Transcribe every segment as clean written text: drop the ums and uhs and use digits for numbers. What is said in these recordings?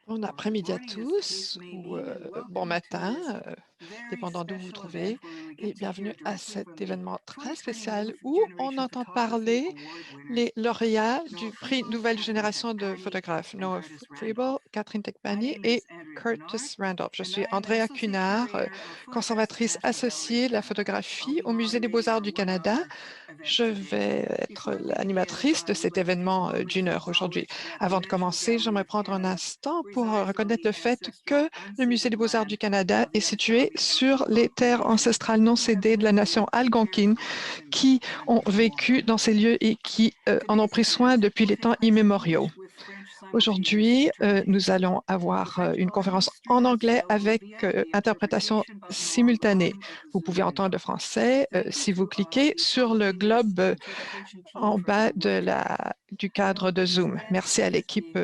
Bon après-midi à tous ou bon matin, dépendant d'où vous vous trouvez et bienvenue à cet événement très spécial où on entend parler les lauréats du prix Nouvelle Génération de photographes, Noah Friebel, Catherine Tekmani et Curtis Randolph. Je suis Andrea Cunard, conservatrice associée de la photographie au Musée des Beaux-Arts du Canada. Je vais être l'animatrice de cet événement d'une heure aujourd'hui. Avant de commencer, j'aimerais prendre un instant pour reconnaître le fait que le Musée des Beaux-Arts du Canada est situé sur les terres ancestrales non cédées de la nation algonquine qui ont vécu dans ces lieux et qui en ont pris soin depuis les temps immémoriaux. Aujourd'hui, nous allons avoir une conférence en anglais avec interprétation simultanée. Vous pouvez entendre le français si vous cliquez sur le globe en bas du cadre de Zoom. Merci à l'équipe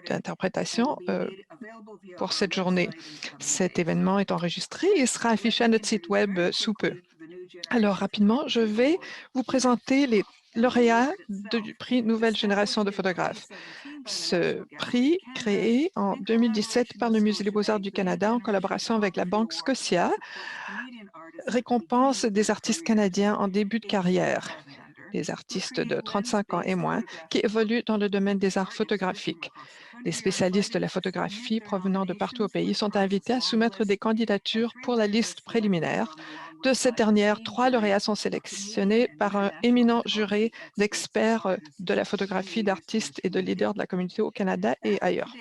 d'interprétation pour cette journée. Cet événement est enregistré et sera affiché à notre site web sous peu. Alors, rapidement, je vais vous présenter les lauréats du prix Nouvelle Génération de photographes. Ce prix, créé en 2017 par le Musée des Beaux-Arts du Canada en collaboration avec la Banque Scotia, récompense des artistes canadiens en début de carrière, des artistes de 35 ans et moins qui évoluent dans le domaine des arts photographiques. Les spécialistes de la photographie provenant de partout au pays sont invités à soumettre des candidatures pour la liste préliminaire. De cette dernière, 3 lauréats sont sélectionnés par un éminent jury d'experts de la photographie, d'artistes et de leaders de la communauté au Canada et ailleurs.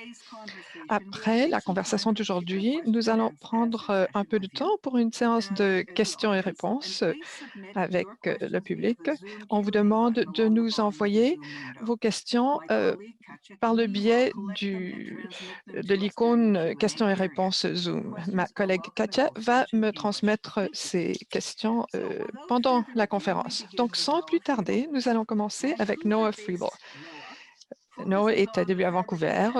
Après la conversation d'aujourd'hui, nous allons prendre un peu de temps pour une séance de questions et réponses avec le public. On vous demande de nous envoyer vos questions par le biais de l'icône questions et réponses Zoom. Ma collègue Katia va me transmettre ces questions pendant la conférence. Donc, sans plus tarder, nous allons commencer avec Noah Friebel. Noah est établi à Vancouver.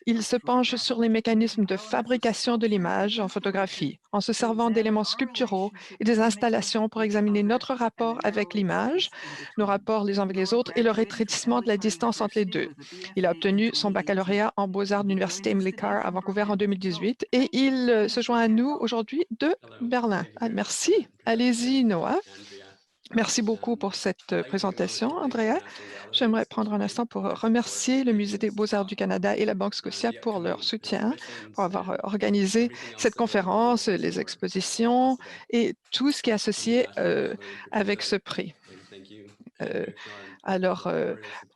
Il se penche sur les mécanismes de fabrication de l'image en photographie, en se servant d'éléments sculpturaux et des installations pour examiner notre rapport avec l'image, nos rapports les uns avec les autres et le rétrécissement de la distance entre les deux. Il a obtenu son baccalauréat en beaux-arts de l'Université Emily Carr à Vancouver en 2018 et il se joint à nous aujourd'hui de Berlin. Merci. Allez-y, Noah. Merci beaucoup pour cette présentation, Andrea. J'aimerais prendre un instant pour remercier le Musée des Beaux-Arts du Canada et la Banque Scotia pour leur soutien, pour avoir organisé cette conférence, les expositions et tout ce qui est associé avec ce prix. Alors,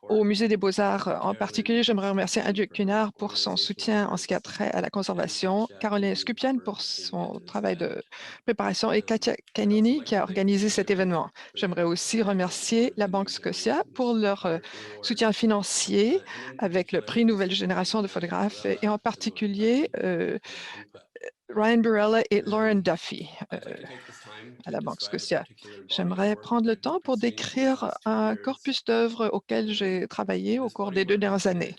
au Musée des Beaux-Arts en particulier, j'aimerais remercier Andrew Cunard pour son soutien en ce qui a trait à la conservation, Caroline Scupian pour son travail de préparation et Katia Canini qui a organisé cet événement. J'aimerais aussi remercier la Banque Scotia pour leur soutien financier avec le prix Nouvelle Génération de photographes et en particulier Ryan Burella et Lauren Duffy à la Banque Scotia. J'aimerais prendre le temps pour décrire un corpus d'œuvres auquel j'ai travaillé au cours des 2 dernières années.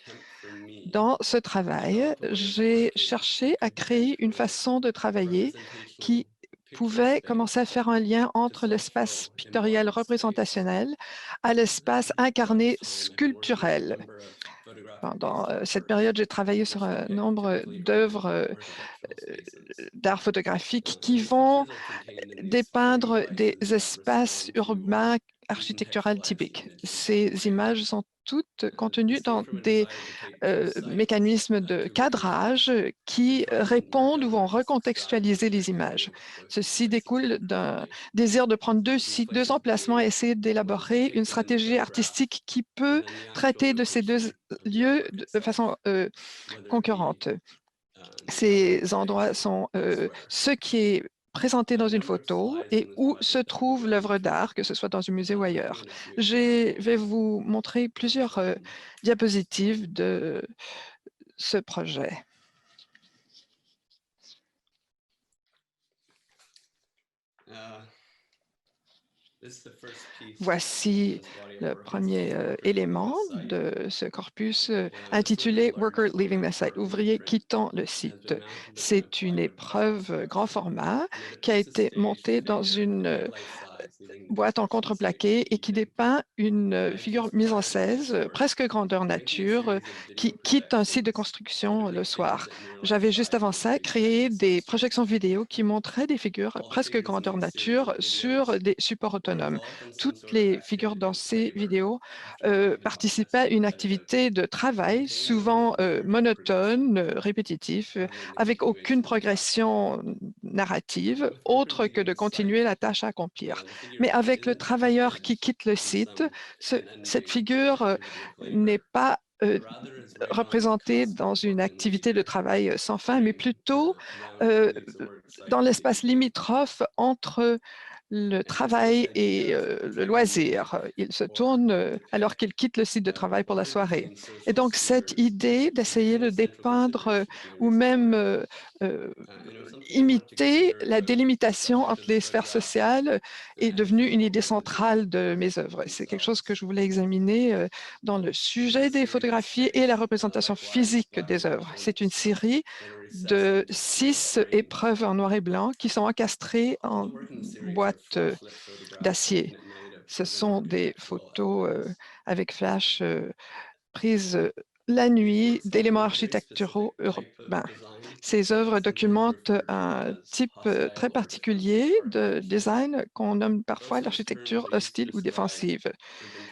Dans ce travail, j'ai cherché à créer une façon de travailler qui pouvait commencer à faire un lien entre l'espace pictoriel représentationnel à l'espace incarné sculpturel. Pendant cette période, j'ai travaillé sur un nombre d'œuvres d'art photographique qui vont dépeindre des espaces urbains architecturaux typiques. Ces images sont toutes contenues dans des mécanismes de cadrage qui répondent ou vont recontextualiser les images. Ceci découle d'un désir de prendre deux emplacements et essayer d'élaborer une stratégie artistique qui peut traiter de ces 2 lieux de façon concurrente. Ces endroits sont ce qui est présenté dans une photo et où se trouve l'œuvre d'art, que ce soit dans un musée ou ailleurs. Je vais vous montrer plusieurs diapositives de ce projet. Voici le premier élément de ce corpus intitulé Worker Leaving the Site, ouvrier quittant le site. C'est une épreuve grand format qui a été montée dans une boîte en contreplaqué et qui dépeint une figure mise en scène, presque grandeur nature, qui quitte un site de construction le soir. J'avais juste avant ça créé des projections vidéo qui montraient des figures presque grandeur nature sur des supports autonomes. Toutes les figures dans ces vidéos participaient à une activité de travail, souvent monotone, répétitif, avec aucune progression narrative, autre que de continuer la tâche à accomplir. Mais avec le travailleur qui quitte le site, cette figure n'est pas représentée dans une activité de travail sans fin, mais plutôt euh, dans l'espace limitrophe entre le travail et le loisir. Il se tourne alors qu'il quitte le site de travail pour la soirée. Et donc, cette idée d'essayer de dépeindre ou même euh, imiter la délimitation entre les sphères sociales est devenue une idée centrale de mes œuvres. C'est quelque chose que je voulais examiner dans le sujet des photographies et la représentation physique des œuvres. C'est une série de 6 épreuves en noir et blanc qui sont encastrées en boîte d'acier. Ce sont des photos avec flash prises la nuit d'éléments architecturaux urbains. Ces œuvres documentent un type très particulier de design qu'on nomme parfois l'architecture hostile ou défensive.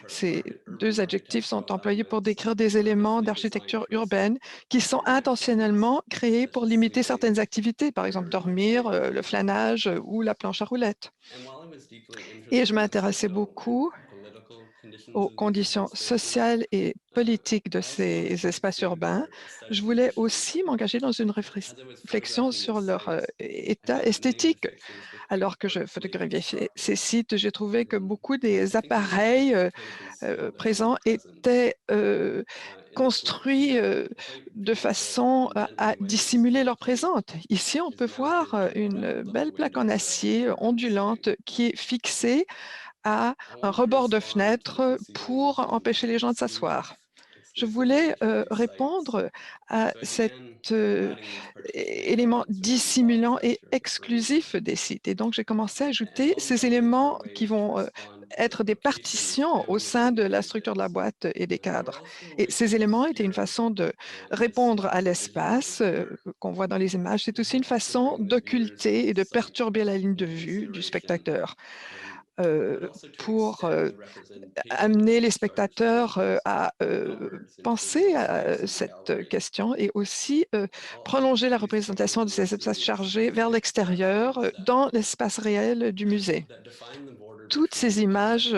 Ces deux adjectifs sont employés pour décrire des éléments d'architecture urbaine qui sont intentionnellement créés pour limiter certaines activités, par exemple dormir, le flânage ou la planche à roulettes. Et je m'intéressais beaucoup aux conditions sociales et politiques de ces espaces urbains. Je voulais aussi m'engager dans une réflexion sur leur état esthétique. Alors que je photographiais ces sites, j'ai trouvé que beaucoup des appareils présents étaient construits de façon à dissimuler leur présence. Ici, on peut voir une belle plaque en acier ondulante qui est fixée à un rebord de fenêtre pour empêcher les gens de s'asseoir. Je voulais répondre à cet euh, élément dissimulant et exclusif des sites. Et donc, j'ai commencé à ajouter ces éléments qui vont être des partitions au sein de la structure de la boîte et des cadres. Et ces éléments étaient une façon de répondre à l'espace qu'on voit dans les images. C'est aussi une façon d'occulter et de perturber la ligne de vue du spectateur euh, pour amener les spectateurs à penser à cette question et aussi prolonger la représentation de ces espaces chargés vers l'extérieur, dans l'espace réel du musée. Toutes ces images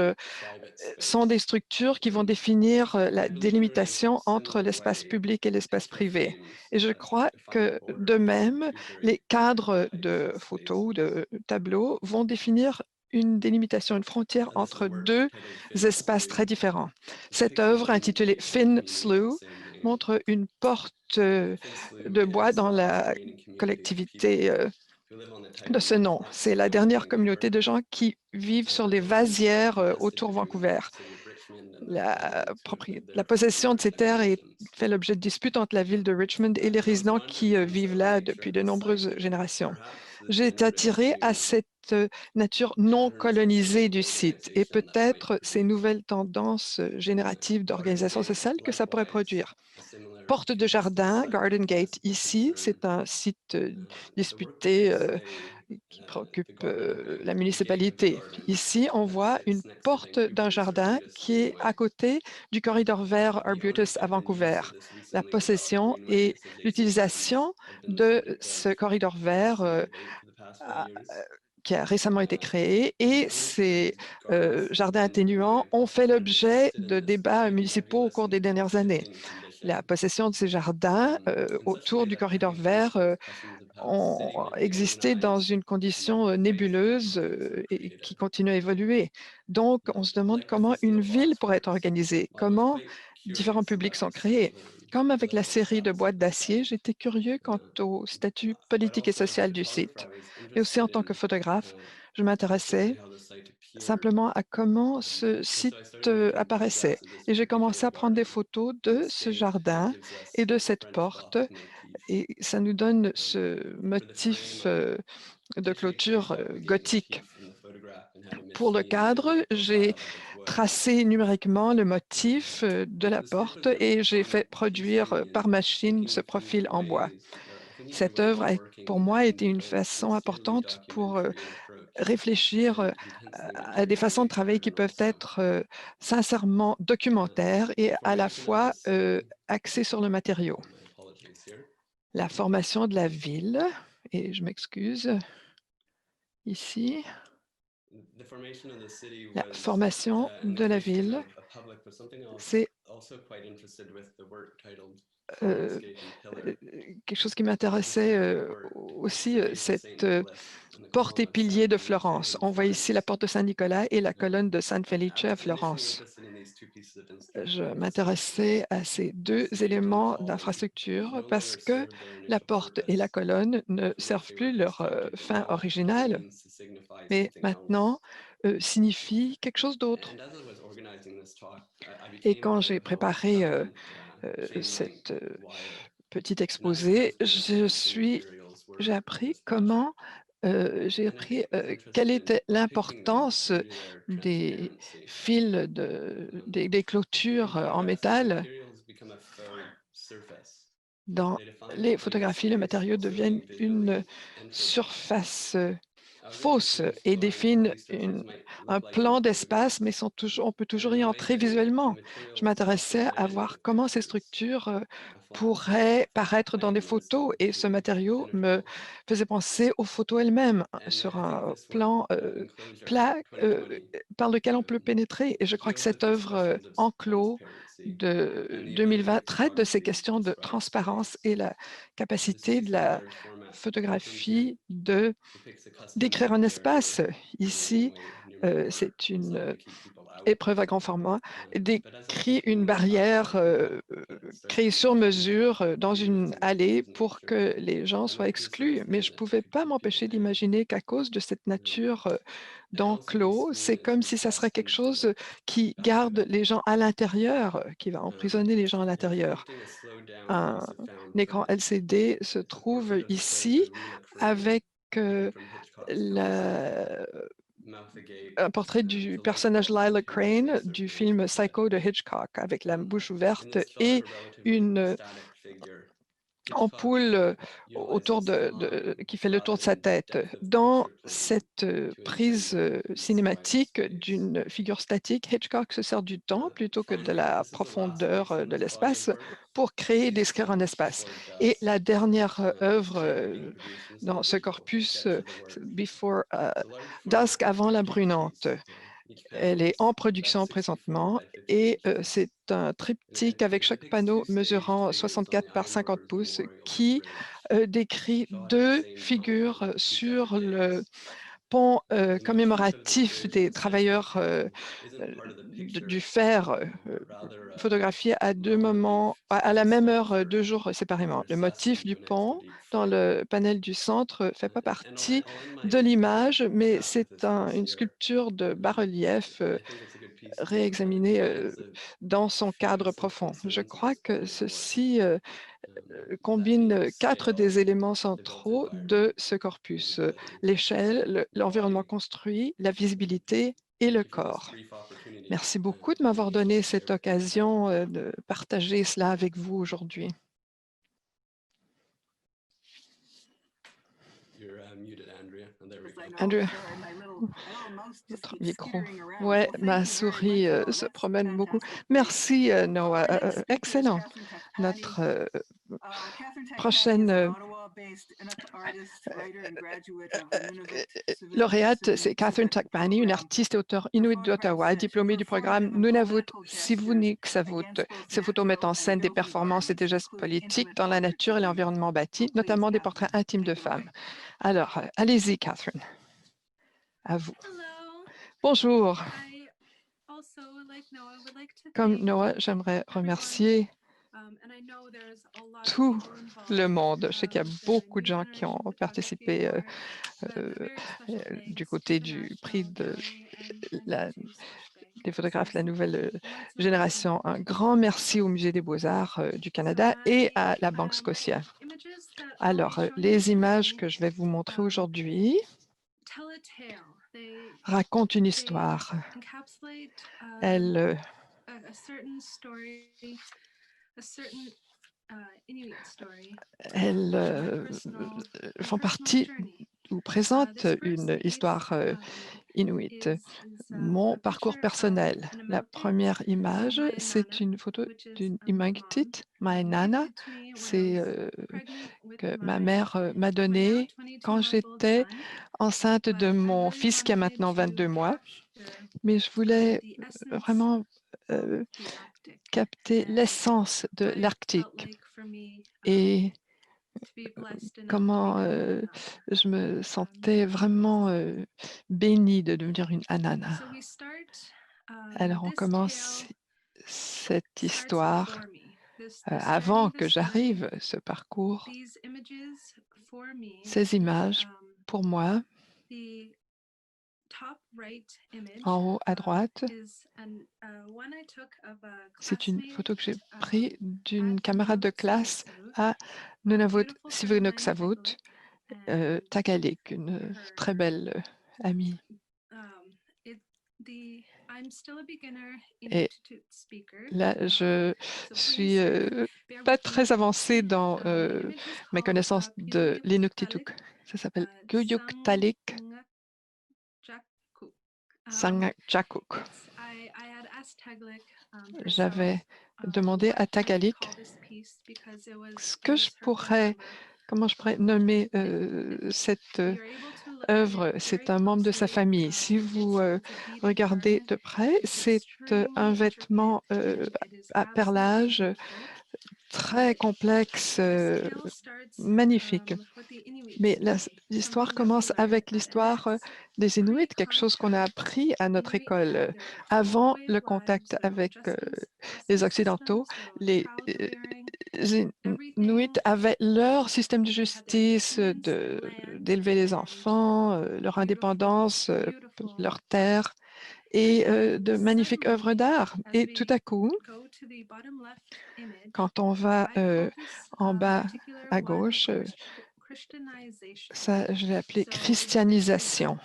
sont des structures qui vont définir la délimitation entre l'espace public et l'espace privé. Et je crois que de même, les cadres de photos ou de tableaux vont définir une délimitation, une frontière entre deux espaces très différents. Cette œuvre, intitulée Finn Slough, montre une porte de bois dans la collectivité de ce nom. C'est la dernière communauté de gens qui vivent sur les vasières autour de Vancouver. La possession de ces terres fait l'objet de disputes entre la ville de Richmond et les résidents qui vivent là depuis de nombreuses générations. J'ai été attirée à cette nature non colonisée du site et peut-être ces nouvelles tendances génératives d'organisation sociale que ça pourrait produire. Porte de jardin, Garden Gate, ici, c'est un site disputé qui préoccupe la municipalité. Ici, on voit une porte d'un jardin qui est à côté du corridor vert Arbutus à Vancouver. La possession et l'utilisation de ce corridor vert a- qui a récemment été créé et ces jardins atténuants ont fait l'objet de débats municipaux au cours des dernières années. La possession de ces jardins autour du corridor vert ont existé dans une condition nébuleuse et qui continue à évoluer. Donc, on se demande comment une ville pourrait être organisée, comment différents publics sont créés. Comme avec la série de boîtes d'acier, j'étais curieux quant au statut politique et social du site. Et aussi en tant que photographe, je m'intéressais simplement à comment ce site apparaissait. Et j'ai commencé à prendre des photos de ce jardin et de cette porte. Et ça nous donne ce motif de clôture gothique. Pour le cadre, j'ai tracé numériquement le motif de la porte et j'ai fait produire par machine ce profil en bois. Cette œuvre a, pour moi, été une façon importante pour réfléchir à des façons de travailler qui peuvent être sincèrement documentaires et à la fois axées sur le matériau. La formation de la ville, et je m'excuse, ici, la formation de la ville, c'est euh, quelque chose qui m'intéressait aussi, cette porte et piliers de Florence. On voit ici la porte de Saint-Nicolas et la colonne de San Felice à Florence. Je m'intéressais à ces deux éléments d'infrastructure parce que la porte et la colonne ne servent plus leur fin originale, mais maintenant signifient quelque chose d'autre. Et quand j'ai préparé cette petit exposé, j'ai appris comment, quelle était l'importance des fils, des clôtures en métal. Dans les photographies, le matériau devient une surface fausse et définit un plan d'espace, mais on peut toujours y entrer visuellement. Je m'intéressais à voir comment ces structures pourraient paraître dans des photos et ce matériau me faisait penser aux photos elles-mêmes sur un plan plat par lequel on peut pénétrer. Et je crois que cette œuvre enclos de 2020 traite de ces questions de transparence et la capacité de la photographie de d'écrire un espace. Ici, c'est une épreuve à grand format, décrit une barrière créée sur mesure dans une allée pour que les gens soient exclus. Mais je ne pouvais pas m'empêcher d'imaginer qu'à cause de cette nature d'enclos, c'est comme si ça serait quelque chose qui garde les gens à l'intérieur, qui va emprisonner les gens à l'intérieur. Un écran LCD se trouve ici avec la un portrait du personnage Lila Crane du film Psycho de Hitchcock, avec la bouche ouverte et une ampoule qui fait le tour de sa tête. Dans cette prise cinématique d'une figure statique, Hitchcock se sert du temps plutôt que de la profondeur de l'espace pour créer et décrire un espace. Et la dernière œuvre dans ce corpus, Before Dusk, avant la brunante. Elle est en production présentement et c'est un triptyque avec chaque panneau mesurant 64 par 50 pouces qui décrit deux figures sur le pont commémoratif des travailleurs du fer photographiés à deux moments, à la même heure, 2 jours séparément. Le motif du pont dans le panel du centre ne fait pas partie de l'image, mais c'est une sculpture de bas-relief réexaminée dans son cadre profond. Je crois que ceci combine 4 des éléments centraux de ce corpus, l'échelle, l'environnement construit, la visibilité et le corps. Merci beaucoup de m'avoir donné cette occasion de partager cela avec vous aujourd'hui. Andrew, votre micro. Ouais, ma souris se promène beaucoup. Merci, Noah. Excellent. Notre prochaine lauréate, c'est Catherine Takmani, une artiste et auteure inuit d'Ottawa, diplômée du programme Nunavut Sivuniksavut. Ses photos mettent en scène des performances et des gestes politiques dans la nature et l'environnement bâti, notamment des portraits intimes de femmes. Alors, allez-y, Catherine. À vous. Bonjour. Comme Noah, j'aimerais remercier tout le monde. Je sais qu'il y a beaucoup de gens qui ont participé du côté du prix des photographes de la nouvelle génération. Un grand merci au Musée des beaux-arts du Canada et à la Banque Scotia. Alors, les images que je vais vous montrer aujourd'hui racontent une histoire. Elles, elles font partie ou présentent une histoire inuit. Mon parcours personnel. La première image, c'est une photo d'une Inuktitut, my nana. C'est que ma mère m'a donné quand j'étais enceinte de mon fils qui a maintenant 22 mois. Mais je voulais vraiment capter l'essence de l'Arctique et comment je me sentais vraiment bénie de devenir une Anana. Alors on commence cette histoire avant que j'arrive, ce parcours, ces images, pour moi, en haut à droite, c'est une photo que j'ai prise d'une camarade de classe à Nunavut Sivunuk-Savut, Tagalog, une très belle amie. Et là, je suis pas très avancée dans mes connaissances de l'Inuktitut. Ça s'appelle Guyuktalik Sangakjakuk. J'avais demandé à Tagalog comment je pourrais nommer cette œuvre. C'est un membre de sa famille. Si vous regardez de près, c'est un vêtement à perlage très complexe, magnifique. Mais l'histoire commence avec l'histoire des Inuits, quelque chose qu'on a appris à notre école. Avant le contact avec les Occidentaux, les Inuits avaient leur système de justice, d'élever les enfants, leur indépendance, leur terre et de magnifiques œuvres d'art. Et tout à coup, quand on va en bas à gauche, ça, je l'ai appelé christianisation.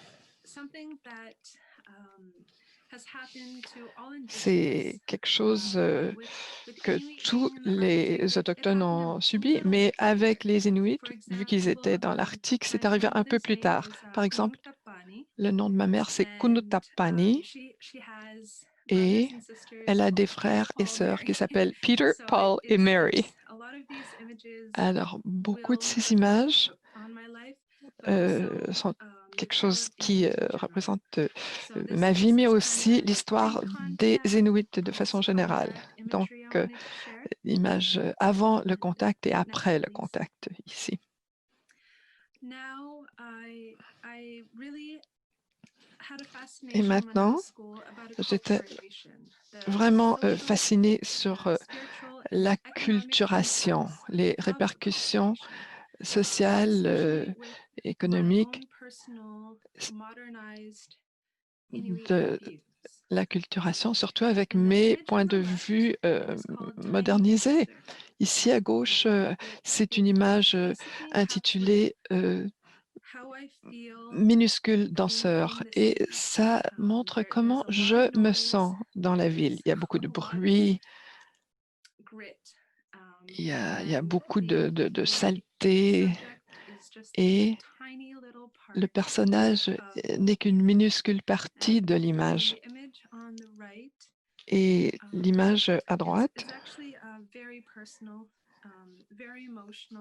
C'est quelque chose que tous les Autochtones ont subi, mais avec les Inuits, vu qu'ils étaient dans l'Arctique, c'est arrivé un peu plus tard. Par exemple, le nom de ma mère, c'est Kunutapani, et elle a des frères et sœurs qui s'appellent Peter, Paul et Mary. Alors, beaucoup de ces images sont quelque chose qui représente ma vie, mais aussi l'histoire des Inuits de façon générale. Donc, image avant le contact et après le contact ici. Et maintenant, j'étais vraiment fascinée sur l'acculturation, les répercussions sociales, économiques de l'acculturation, surtout avec mes points de vue modernisés. Ici à gauche, c'est une image intitulée minuscule danseur et ça montre comment je me sens dans la ville. Il y a beaucoup de bruit, il y a beaucoup de saleté et le personnage n'est qu'une minuscule partie de l'image. Et l'image à droite,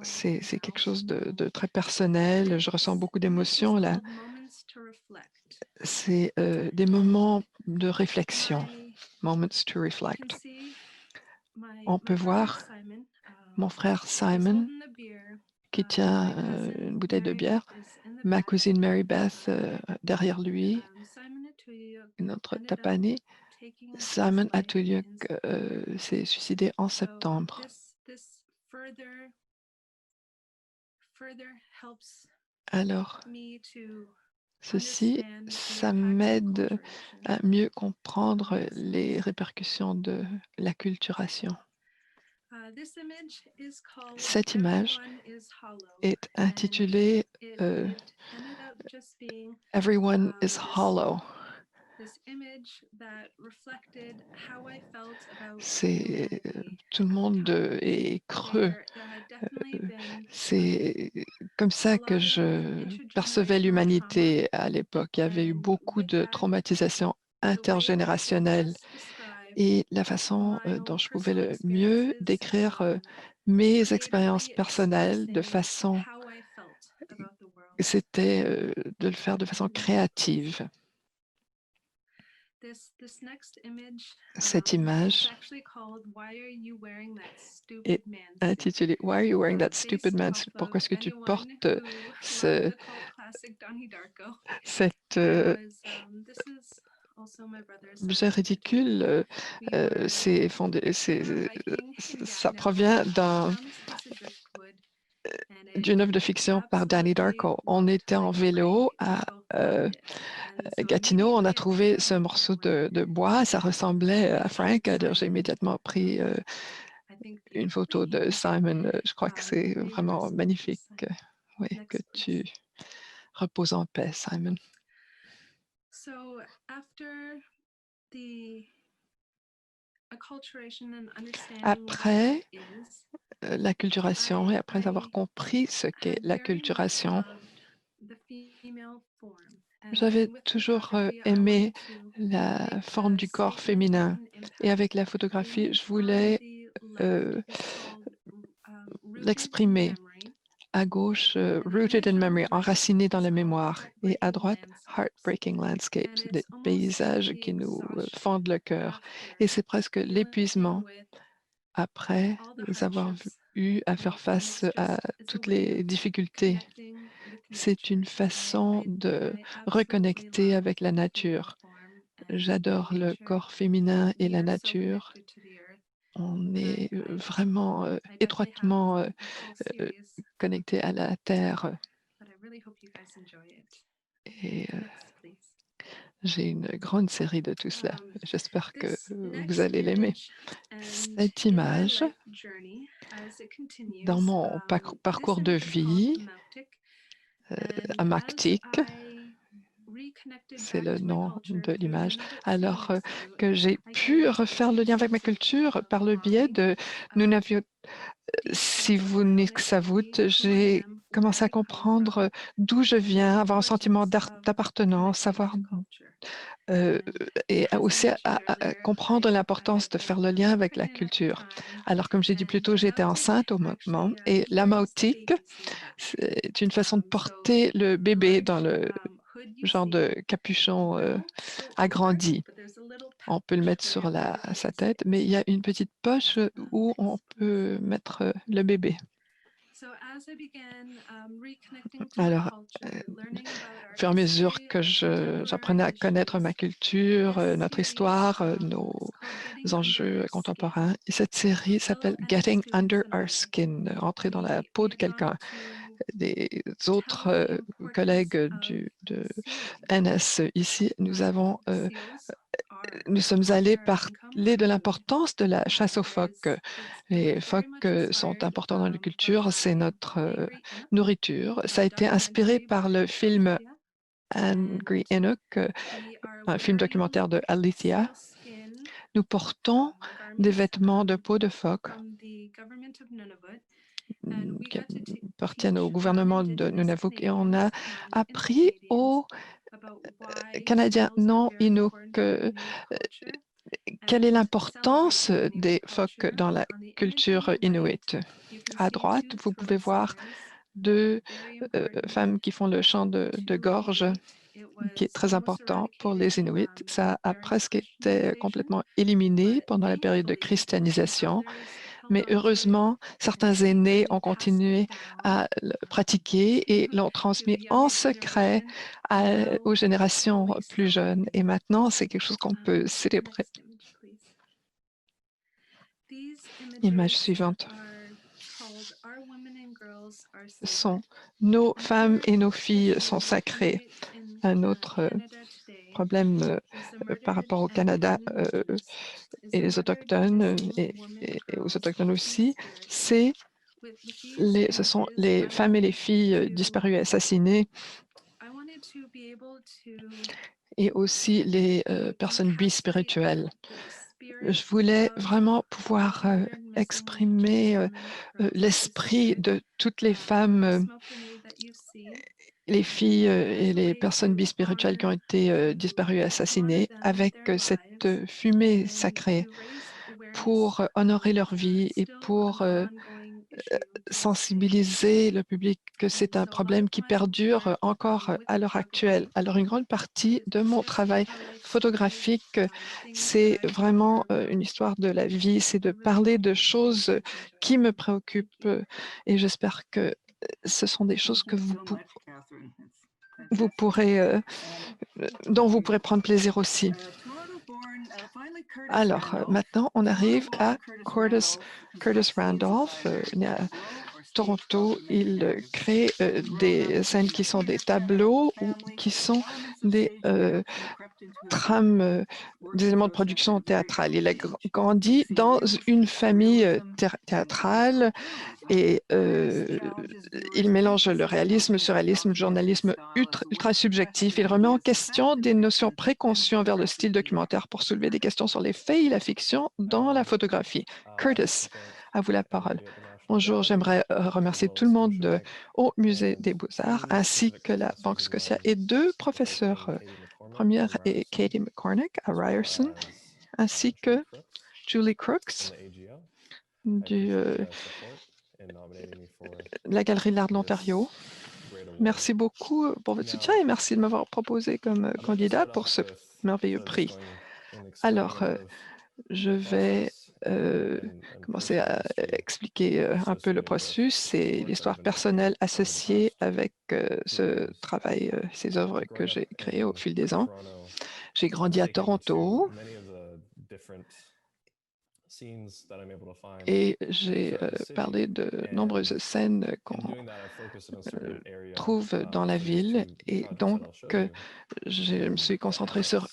c'est quelque chose de très personnel. Je ressens beaucoup d'émotions là. C'est des moments de réflexion, moments to reflect. On peut voir mon frère Simon qui tient une bouteille de bière, ma cousine Mary Beth derrière lui, notre Tapani. Simon Atuliuk s'est suicidé en septembre. Alors, ceci, ça m'aide à mieux comprendre les répercussions de l'acculturation. Cette image est intitulée Everyone is hollow. C'est tout le monde est creux. C'est comme ça que je percevais l'humanité à l'époque. Il y avait eu beaucoup de traumatisation intergénérationnelle et la façon dont je pouvais le mieux décrire mes expériences personnelles de façon, c'était de le faire de façon créative. Cette image est intitulée Why are you wearing that stupid man? Pourquoi est-ce que tu portes cet objet ridicule? Ça provient d'une œuvre de fiction par Danny Darko. On était en vélo à Gatineau, on a trouvé ce morceau de bois, ça ressemblait à Frank, alors j'ai immédiatement pris une photo de Simon. Je crois que c'est vraiment magnifique. Oui, que tu reposes en paix, Simon. Après l'acculturation et après avoir compris ce qu'est l'acculturation, j'avais toujours aimé la forme du corps féminin et avec la photographie, je voulais l'exprimer. À gauche, Rooted in Memory, enraciné dans la mémoire, et à droite, Heartbreaking Landscapes, des paysages qui nous fendent le cœur. Et c'est presque l'épuisement après avoir eu à faire face à toutes les difficultés. C'est une façon de reconnecter avec la nature. J'adore le corps féminin et la nature. On est vraiment étroitement connecté à la Terre. Et j'ai une grande série de tout cela. J'espère que vous allez l'aimer. Cette image, dans mon parcours de vie, à Mactic, c'est le nom de l'image, alors que j'ai pu refaire le lien avec ma culture par le biais de Nunavut Sivuniksavut, j'ai commencé à comprendre d'où je viens, avoir un sentiment d'appartenance, savoir et aussi à comprendre l'importance de faire le lien avec la culture. Alors, comme j'ai dit plus tôt, j'étais enceinte au moment et l'amautique, c'est une façon de porter le bébé dans le genre de capuchon agrandi. On peut le mettre sur sa tête, mais il y a une petite poche où on peut mettre le bébé. Alors, au fur et à mesure que j'apprenais à connaître ma culture, notre histoire, nos enjeux contemporains, et cette série s'appelle Getting Under Our Skin, entrer dans la peau de quelqu'un. Des autres collègues de NS ici, nous sommes allés parler de l'importance de la chasse aux phoques. Les phoques sont importants dans la culture, c'est notre nourriture. Ça a été inspiré par le film Angry Inuk, un film documentaire de Alethea. Nous portons des vêtements de peau de phoque qui appartiennent au gouvernement de Nunavut et on a appris aux Canadiens non Inuk quelle est l'importance des phoques dans la culture inuit. À droite, vous pouvez voir deux femmes qui font le chant de gorge, qui est très important pour les Inuits. Ça a presque été complètement éliminé pendant la période de christianisation, mais heureusement, certains aînés ont continué à le pratiquer et l'ont transmis en secret aux générations plus jeunes. Et maintenant, c'est quelque chose qu'on peut célébrer. Image suivante. Nos femmes et nos filles sont sacrées. Un autre problème par rapport au Canada et les Autochtones et aux Autochtones aussi, ce sont les femmes et les filles disparues et assassinées. et aussi les personnes bispirituelles. Je voulais vraiment pouvoir exprimer l'esprit de toutes les femmes, les filles et les personnes bispirituelles qui ont été disparues et assassinées avec cette fumée sacrée pour honorer leur vie et pour sensibiliser le public que c'est un problème qui perdure encore à l'heure actuelle. Alors, une grande partie de mon travail photographique, c'est vraiment une histoire de la vie, c'est de parler de choses qui me préoccupent et j'espère que ce sont des choses que vous pourrez, dont vous pourrez prendre plaisir aussi. Alors, maintenant, on arrive à Curtis Randolph, né à Toronto. Il crée des scènes qui sont des tableaux ou qui sont des trames, des éléments de production théâtrale. Il a grandi dans une famille théâtrale et il mélange le réalisme, le surréalisme, le journalisme ultra subjectif. Il remet en question des notions préconçues envers le style documentaire pour soulever des questions sur les faits et la fiction dans la photographie. Curtis, à vous la parole. Bonjour, j'aimerais remercier tout le monde au Musée des Beaux-Arts ainsi que la Banque Scotia et deux professeurs. Première est Katie McCormick à Ryerson ainsi que Julie Crooks de la Galerie de l'Art de l'Ontario. Merci beaucoup pour votre soutien et merci de m'avoir proposé comme candidat pour ce merveilleux prix. Alors, je vais commencer à expliquer un peu le processus. C'est l'histoire personnelle associée avec ce travail, ces œuvres que j'ai créées au fil des ans. J'ai grandi à Toronto et j'ai parlé de nombreuses scènes qu'on trouve dans la ville et donc je me suis concentrée sur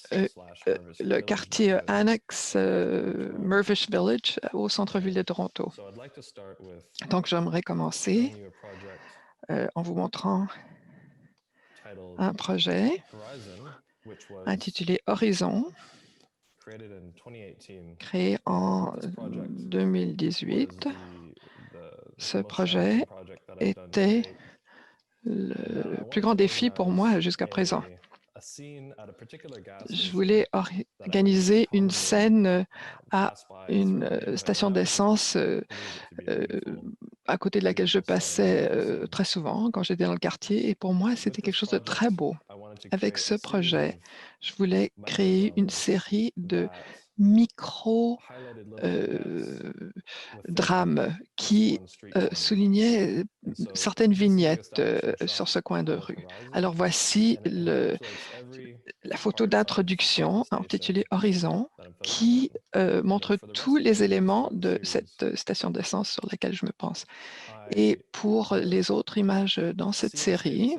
le quartier annexe Mirvish Village au centre-ville de Toronto. Donc j'aimerais commencer en vous montrant un projet intitulé Horizon, créé en 2018. Ce projet était le plus grand défi pour moi jusqu'à présent. Je voulais organiser une scène à une station d'essence à côté de laquelle je passais très souvent quand j'étais dans le quartier. Et pour moi, c'était quelque chose de très beau. Avec ce projet, je voulais créer une série de micro-drames qui soulignaient certaines vignettes sur ce coin de rue. Alors voici la photo d'introduction intitulée Horizon qui montre tous les éléments de cette station d'essence sur laquelle je me pense. Et pour les autres images dans cette série,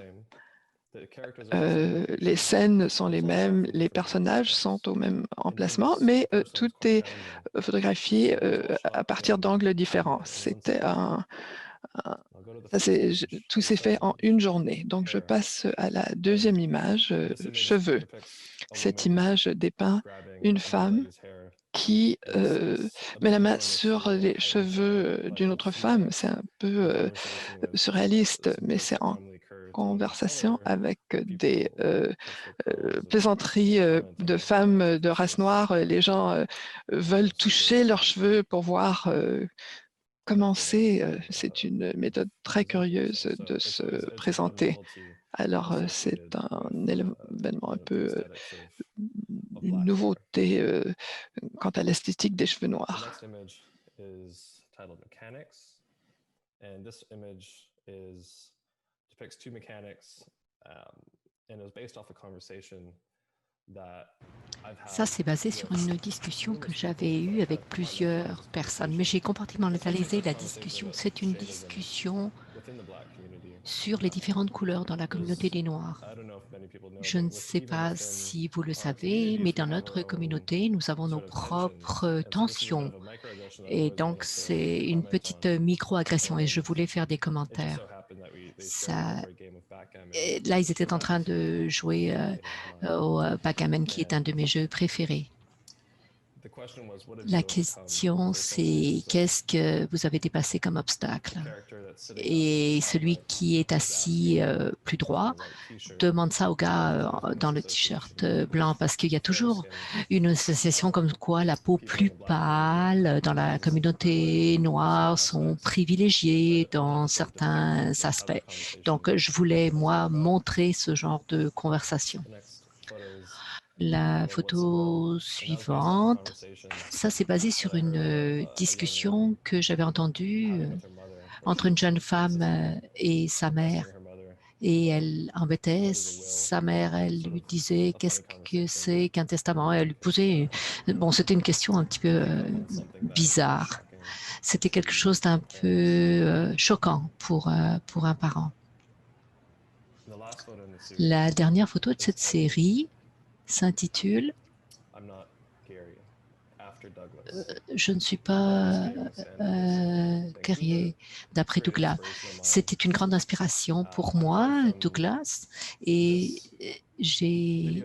les scènes sont les mêmes, les personnages sont au même emplacement, mais tout est photographié à partir d'angles différents. Tout s'est fait en une journée. Donc, je passe à la deuxième image, cheveux. Cette image dépeint une femme qui met la main sur les cheveux d'une autre femme. C'est un peu surréaliste, mais c'est en conversation avec des plaisanteries de femmes de race noire. Les gens veulent toucher leurs cheveux pour voir comment c'est. C'est une méthode très curieuse de se présenter. Alors, c'est un événement un peu une nouveauté quant à l'esthétique des cheveux noirs. Ça, c'est basé sur une discussion que j'avais eue avec plusieurs personnes, mais j'ai compartimentalisé la discussion. C'est une discussion sur les différentes couleurs dans la communauté des Noirs. Je ne sais pas si vous le savez, mais dans notre communauté, nous avons nos propres tensions. Et donc, c'est une petite micro-agression et je voulais faire des commentaires. Ça Et là, ils étaient en train de jouer au backgammon, qui est un de mes jeux préférés. La question, c'est qu'est-ce que vous avez dépassé comme obstacle? Et celui qui est assis plus droit demande ça au gars dans le t-shirt blanc, parce qu'il y a toujours une association comme quoi la peau plus pâle dans la communauté noire sont privilégiées dans certains aspects. Donc, je voulais, moi, montrer ce genre de conversation. La photo suivante, ça c'est basé sur une discussion que j'avais entendue entre une jeune femme et sa mère. Et elle embêtait sa mère, elle lui disait qu'est-ce que c'est qu'un testament. Elle lui posait, bon, c'était une question un petit peu bizarre. C'était quelque chose d'un peu choquant pour un parent. La dernière photo de cette série s'intitule Je ne suis pas guerrier, d'après Douglas. C'était une grande inspiration pour moi, Douglas, et j'ai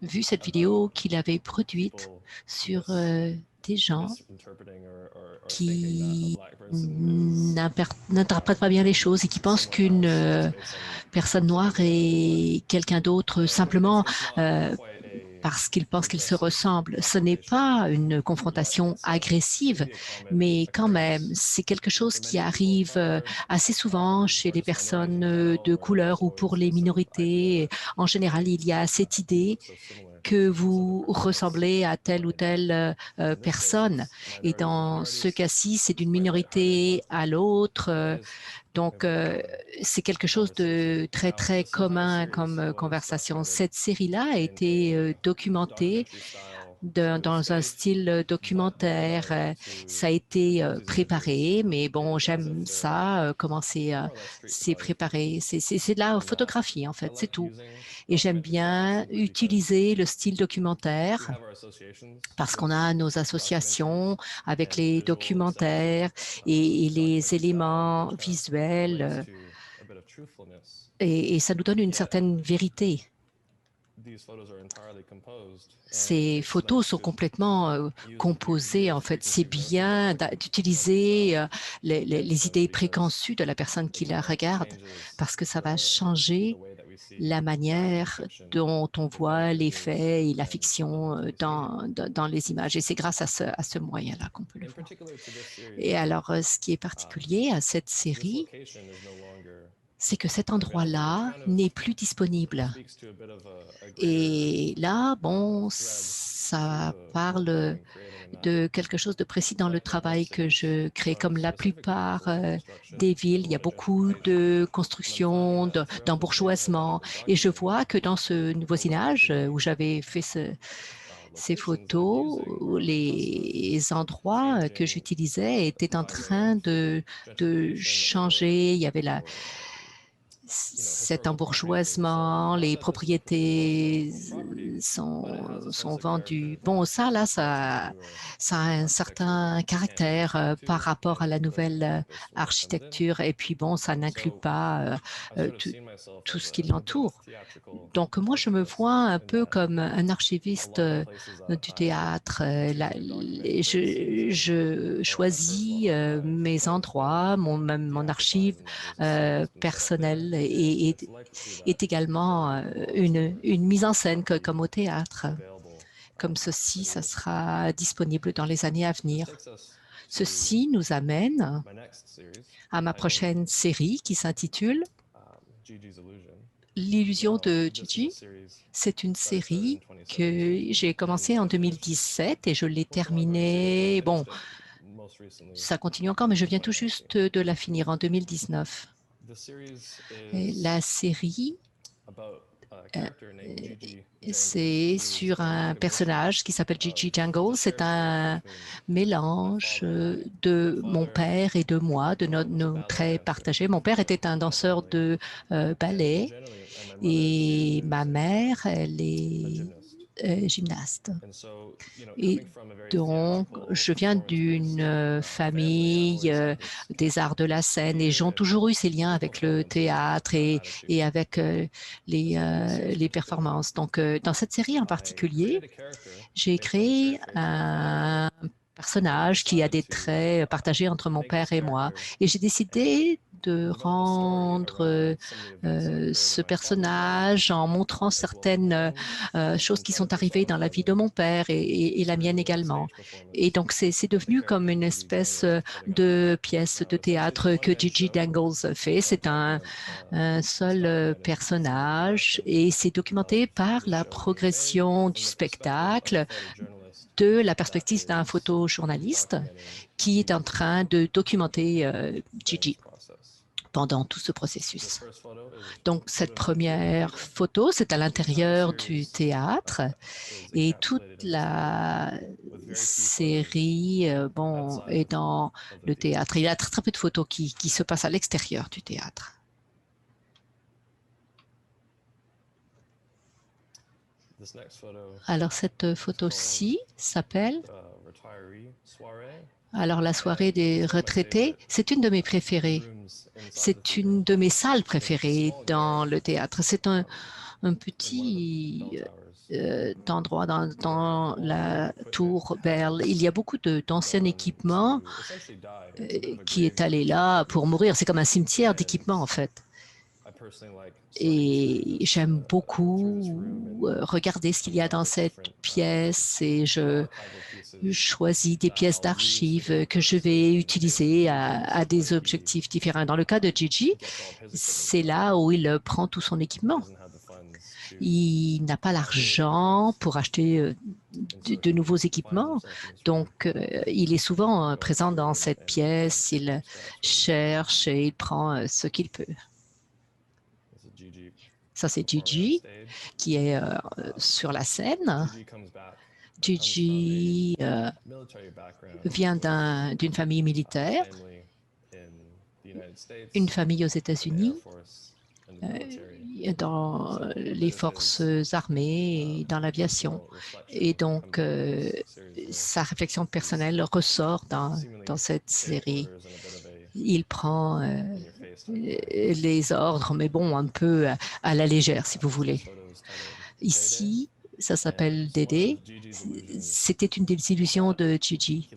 vu cette vidéo qu'il avait produite sur des gens qui n'interprètent pas bien les choses et qui pensent qu'une personne noire est quelqu'un d'autre simplement parce qu'ils pensent qu'ils se ressemblent. Ce n'est pas une confrontation agressive, mais quand même, c'est quelque chose qui arrive assez souvent chez les personnes de couleur ou pour les minorités. En général, il y a cette idée que vous ressemblez à telle ou telle personne. Et dans ce cas-ci, c'est d'une minorité à l'autre. Donc, c'est quelque chose de très, très commun comme conversation. Cette série-là a été documentée dans un style documentaire. Ça a été préparé, mais bon, j'aime ça, comment c'est préparé. C'est de la photographie, en fait, c'est tout. Et j'aime bien utiliser le style documentaire parce qu'on a nos associations avec les documentaires et les éléments visuels et ça nous donne une certaine vérité. Ces photos sont complètement composées, en fait. C'est bien d'utiliser les idées préconçues de la personne qui la regarde parce que ça va changer la manière dont on voit les faits et la fiction dans les images. Et c'est grâce à ce moyen-là qu'on peut le voir. Et alors, ce qui est particulier à cette série, c'est que cet endroit-là n'est plus disponible. Et là, bon, ça parle de quelque chose de précis dans le travail que je crée. Comme la plupart des villes, il y a beaucoup de construction, d'embourgeoisement. Et je vois que dans ce voisinage où j'avais fait ces photos, les endroits que j'utilisais étaient en train de changer. Il y avait cet embourgeoisement, les propriétés sont vendues. Bon, ça, là, ça a un certain caractère par rapport à la nouvelle architecture. Et puis, bon, ça n'inclut pas tout ce qui l'entoure. Donc, moi, je me vois un peu comme un archiviste du théâtre. Je choisis mes endroits, mon archive personnelle est également une mise en scène comme au théâtre. Comme ceci, ça sera disponible dans les années à venir. Ceci nous amène à ma prochaine série qui s'intitule L'illusion de Gigi. C'est une série que j'ai commencée en 2017 et je l'ai terminée. Bon, ça continue encore, mais je viens tout juste de la finir en 2019. Et la série, c'est sur un personnage qui s'appelle Gigi Jungle. C'est un mélange de mon père et de moi, de nos traits partagés. Mon père était un danseur de ballet et ma mère, elle est gymnaste. Et donc, je viens d'une famille des arts de la scène et j'ai toujours eu ces liens avec le théâtre et avec les performances. Donc, dans cette série en particulier, j'ai créé un personnage qui a des traits partagés entre mon père et moi. Et j'ai décidé de rendre ce personnage en montrant certaines choses qui sont arrivées dans la vie de mon père et la mienne également. Et donc, c'est devenu comme une espèce de pièce de théâtre que Gigi Dangles fait. C'est un seul personnage et c'est documenté par la progression du spectacle de la perspective d'un photojournaliste qui est en train de documenter Gigi pendant tout ce processus. Donc, cette première photo, c'est à l'intérieur du théâtre et toute la série bon, est dans le théâtre. Il y a très peu de photos qui se passent à l'extérieur du théâtre. Alors, cette photo-ci s'appelle alors la soirée des retraités. C'est une de mes préférées. C'est une de mes salles préférées dans le théâtre. C'est un petit endroit dans la tour Berle. Il y a beaucoup d'anciens équipements qui est allé là pour mourir. C'est comme un cimetière d'équipements, en fait. Et j'aime beaucoup regarder ce qu'il y a dans cette pièce et je choisis des pièces d'archives que je vais utiliser à des objectifs différents. Dans le cas de Gigi, c'est là où il prend tout son équipement. Il n'a pas l'argent pour acheter de nouveaux équipements, donc il est souvent présent dans cette pièce, il cherche et il prend ce qu'il peut. Ça, c'est Gigi qui est sur la scène. Gigi vient d'une famille militaire, une famille aux États-Unis, dans les forces armées et dans l'aviation. Et donc, sa réflexion personnelle ressort dans cette série. Il prend les ordres, mais bon, un peu à la légère, si vous voulez. Ici, ça s'appelle Dédé. C'était une des illusions de Gigi,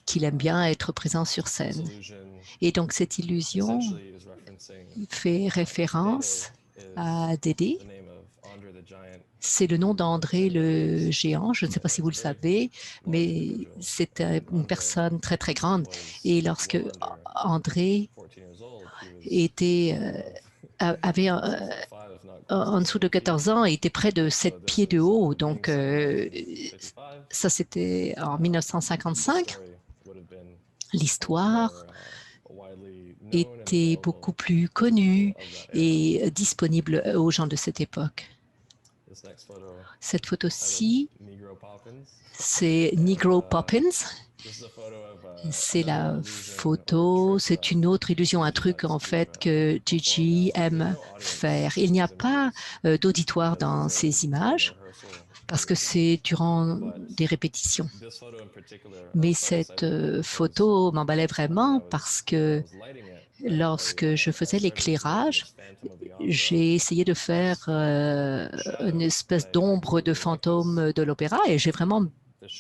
qu'il aime bien être présent sur scène. Et donc, cette illusion fait référence à Dédé. C'est le nom d'André le géant. Je ne sais pas si vous le savez, mais c'est une personne très, très grande. Et lorsque André avait en dessous de 14 ans, il était près de 7 pieds de haut. Donc, ça, c'était en 1955. L'histoire était beaucoup plus connue et disponible aux gens de cette époque. Cette photo-ci, c'est Negro Poppins. C'est la photo, c'est une autre illusion, un truc en fait que Gigi aime faire. Il n'y a pas d'auditoire dans ces images parce que c'est durant des répétitions. Mais cette photo m'emballait vraiment parce que lorsque je faisais l'éclairage, j'ai essayé de faire une espèce d'ombre de fantôme de l'opéra et j'ai vraiment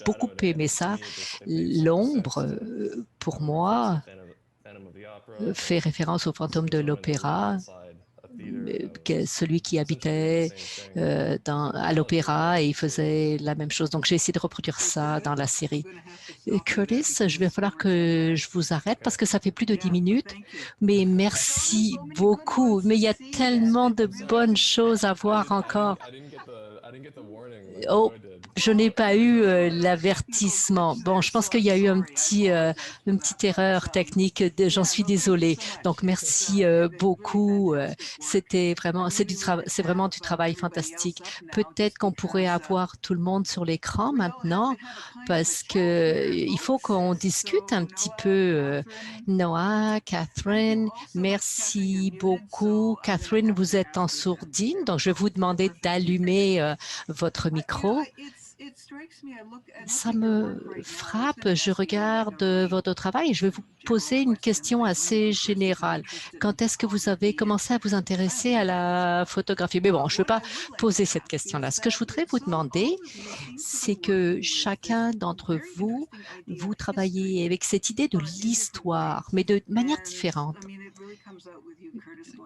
beaucoup aimé ça. L'ombre, pour moi, fait référence au fantôme de l'opéra, celui qui habitait à l'opéra et il faisait la même chose. Donc, j'ai essayé de reproduire ça dans la série. Curtis, je vais falloir que je vous arrête parce que ça fait plus de 10 minutes, mais merci beaucoup. Mais il y a tellement de bonnes choses à voir encore. Oh, je n'ai pas eu l'avertissement. Bon, je pense qu'il y a eu une petite erreur technique. J'en suis désolée. Donc, merci beaucoup. C'est vraiment du travail fantastique. Peut-être qu'on pourrait avoir tout le monde sur l'écran maintenant parce que il faut qu'on discute un petit peu. Noah, Catherine, merci beaucoup. Catherine, vous êtes en sourdine, donc je vais vous demander d'allumer votre micro. Ça me frappe, je regarde votre travail et je vais vous poser une question assez générale. Quand est-ce que vous avez commencé à vous intéresser à la photographie? Mais bon, je ne veux pas poser cette question-là. Ce que je voudrais vous demander, c'est que chacun d'entre vous, vous travaillez avec cette idée de l'histoire, mais de manière différente.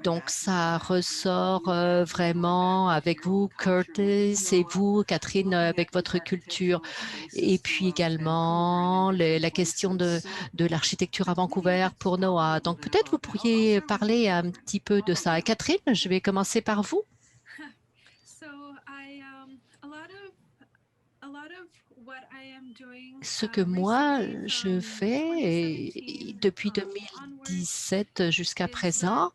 Donc, ça ressort vraiment avec vous, Curtis, et vous, Catherine, avec votre culture. Et puis également la question de l'architecture à Vancouver pour Noah. Donc, peut-être vous pourriez parler un petit peu de ça. Catherine, je vais commencer par vous. Ce que moi, je fais depuis 2017 jusqu'à présent,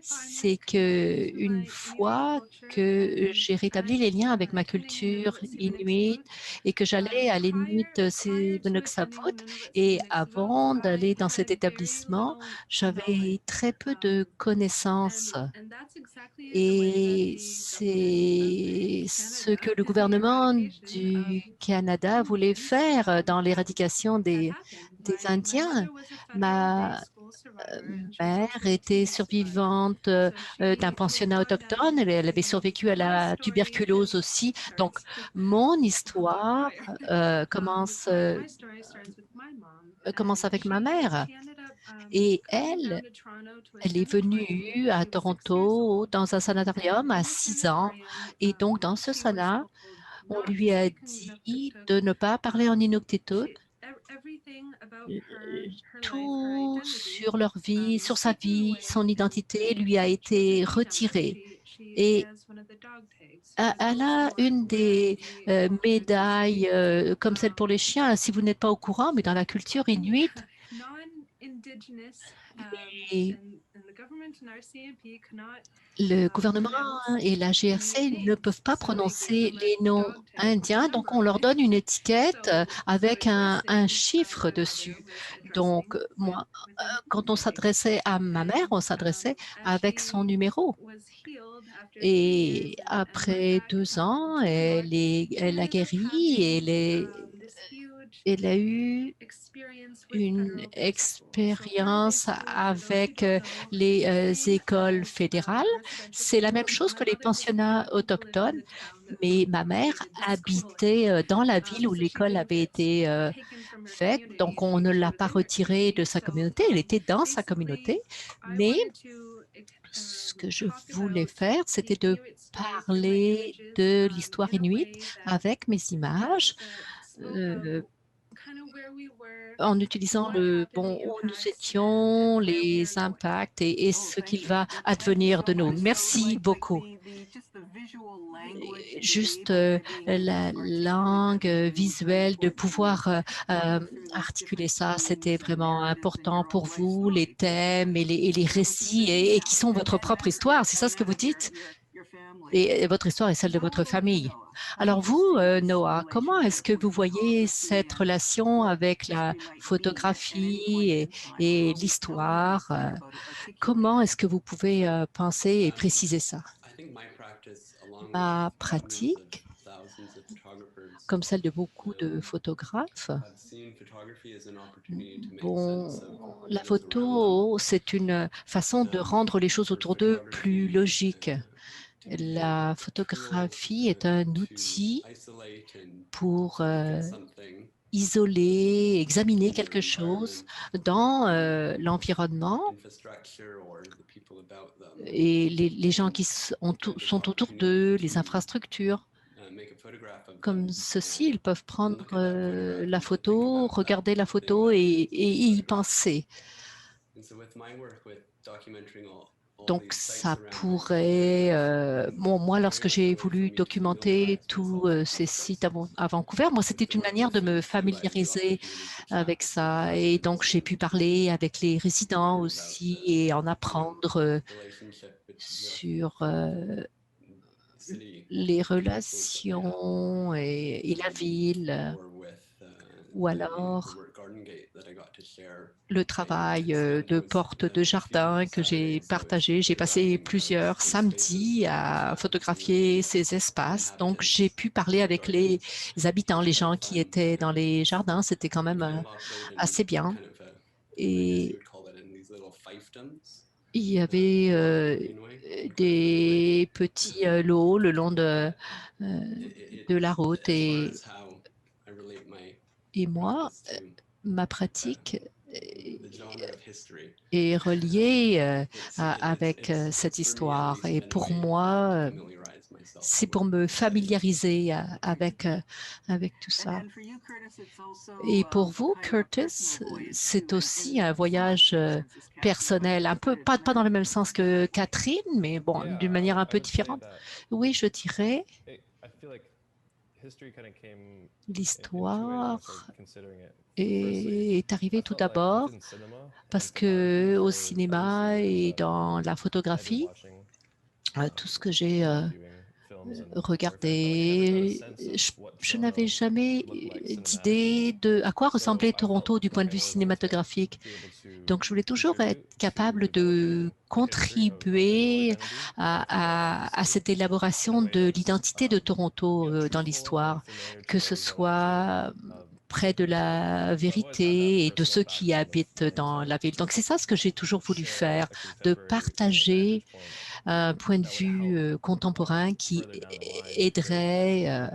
c'est que une fois que j'ai rétabli les liens avec ma culture inuit et que j'allais à l'Inuit Sivanaksaput, et avant d'aller dans cet établissement, j'avais très peu de connaissances. Et c'est ce que le gouvernement du Canada voulait faire dans l'éradication des Indiens. Ma mère était survivante d'un pensionnat autochtone. Elle avait survécu à la tuberculose aussi. Donc, mon histoire commence avec ma mère. Et elle est venue à Toronto dans un sanatorium à 6 ans. Et donc, dans ce sana, on lui a dit de ne pas parler en inuktitut. Euh, Tout sur leur vie, sur sa vie, son identité lui a été retiré. Et elle a une des médailles comme celle pour les chiens, si vous n'êtes pas au courant, mais dans la culture inuite, et le gouvernement et la GRC ne peuvent pas prononcer les noms indiens, donc on leur donne une étiquette avec un chiffre dessus. Donc, moi, quand on s'adressait à ma mère, on s'adressait avec son numéro. Et après 2 ans, elle a guéri et elle a eu une expérience avec les écoles fédérales. C'est la même chose que les pensionnats autochtones, mais ma mère habitait dans la ville où l'école avait été faite, donc on ne l'a pas retirée de sa communauté, elle était dans sa communauté, mais ce que je voulais faire, c'était de parler de l'histoire inuite avec mes images, euh, en utilisant le bon où nous étions, les impacts et ce qu'il va advenir de nous. Merci beaucoup. Juste la langue visuelle, de pouvoir articuler ça, c'était vraiment important pour vous, les thèmes et les récits et qui sont votre propre histoire. C'est ça ce que vous dites? Et votre histoire est celle de votre famille. Alors vous, Noah, comment est-ce que vous voyez cette relation avec la photographie et l'histoire? Comment est-ce que vous pouvez penser et préciser ça? Ma pratique, comme celle de beaucoup de photographes, bon, la photo, c'est une façon de rendre les choses autour d'eux plus logiques. La photographie est un outil pour isoler, examiner quelque chose dans l'environnement et les gens qui sont autour d'eux, les infrastructures. Comme ceci, ils peuvent prendre la photo, regarder la photo et y penser. Donc, ça pourrait... bon, moi, lorsque j'ai voulu documenter tous ces sites à Vancouver, moi, c'était une manière de me familiariser avec ça. Et donc, j'ai pu parler avec les résidents aussi et en apprendre sur les relations et la ville, ou alors le travail de porte de jardin que j'ai partagé. J'ai passé plusieurs samedis à photographier ces espaces. Donc, j'ai pu parler avec les habitants, les gens qui étaient dans les jardins. C'était quand même assez bien. Et il y avait des petits lots le long de la route. Et moi, ma pratique est reliée avec cette histoire. Et pour moi, c'est pour me familiariser avec tout ça. Et pour vous, Curtis, c'est aussi un voyage personnel, un peu, pas dans le même sens que Catherine, mais bon, d'une manière un peu différente. Oui, je dirais, l'histoire est arrivée tout d'abord parce que au cinéma et dans la photographie, tout ce que j'ai regardé, je n'avais jamais d'idée de à quoi ressemblait Toronto du point de vue cinématographique. Donc, je voulais toujours être capable de contribuer à cette élaboration de l'identité de Toronto dans l'histoire, que ce soit près de la vérité et de ceux qui habitent dans la ville. Donc, c'est ça ce que j'ai toujours voulu faire, de partager un point de vue contemporain qui aiderait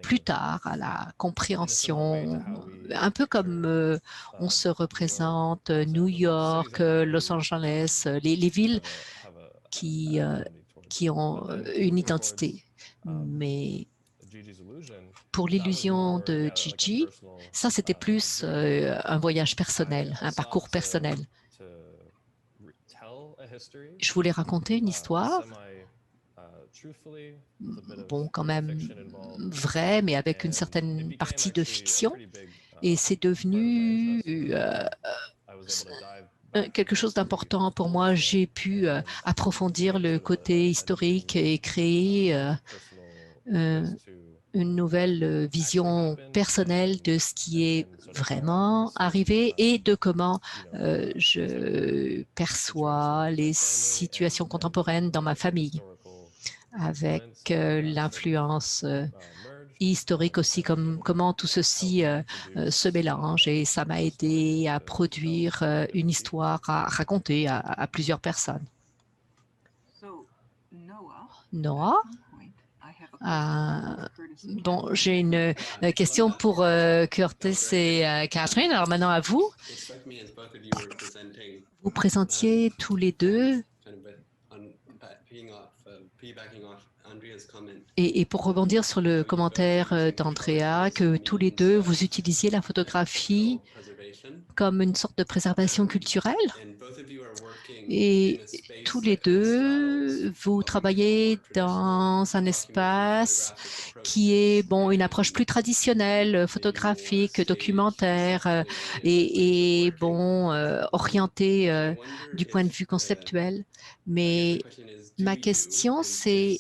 plus tard à la compréhension, un peu comme on se représente New York, Los Angeles, les villes qui ont une identité. Mais pour l'illusion de Gigi, ça c'était plus un voyage personnel, un parcours personnel. Je voulais raconter une histoire, bon, quand même vraie, mais avec une certaine partie de fiction. Et c'est devenu quelque chose d'important pour moi. J'ai pu approfondir le côté historique et créer une nouvelle vision personnelle de ce qui est vraiment arrivé et de comment je perçois les situations contemporaines dans ma famille, avec l'influence historique aussi, comment tout ceci se mélange. Et ça m'a aidé à produire une histoire à raconter à plusieurs personnes. Noah? Bon, j'ai une question pour Curtis et Catherine. Alors maintenant à vous. Vous présentiez tous les deux, et pour rebondir sur le commentaire d'Andrea, que tous les deux, vous utilisiez la photographie comme une sorte de préservation culturelle. Et tous les deux, vous travaillez dans un espace qui est, bon, une approche plus traditionnelle, photographique, documentaire, et bon, orientée du point de vue conceptuel. Mais ma question, c'est,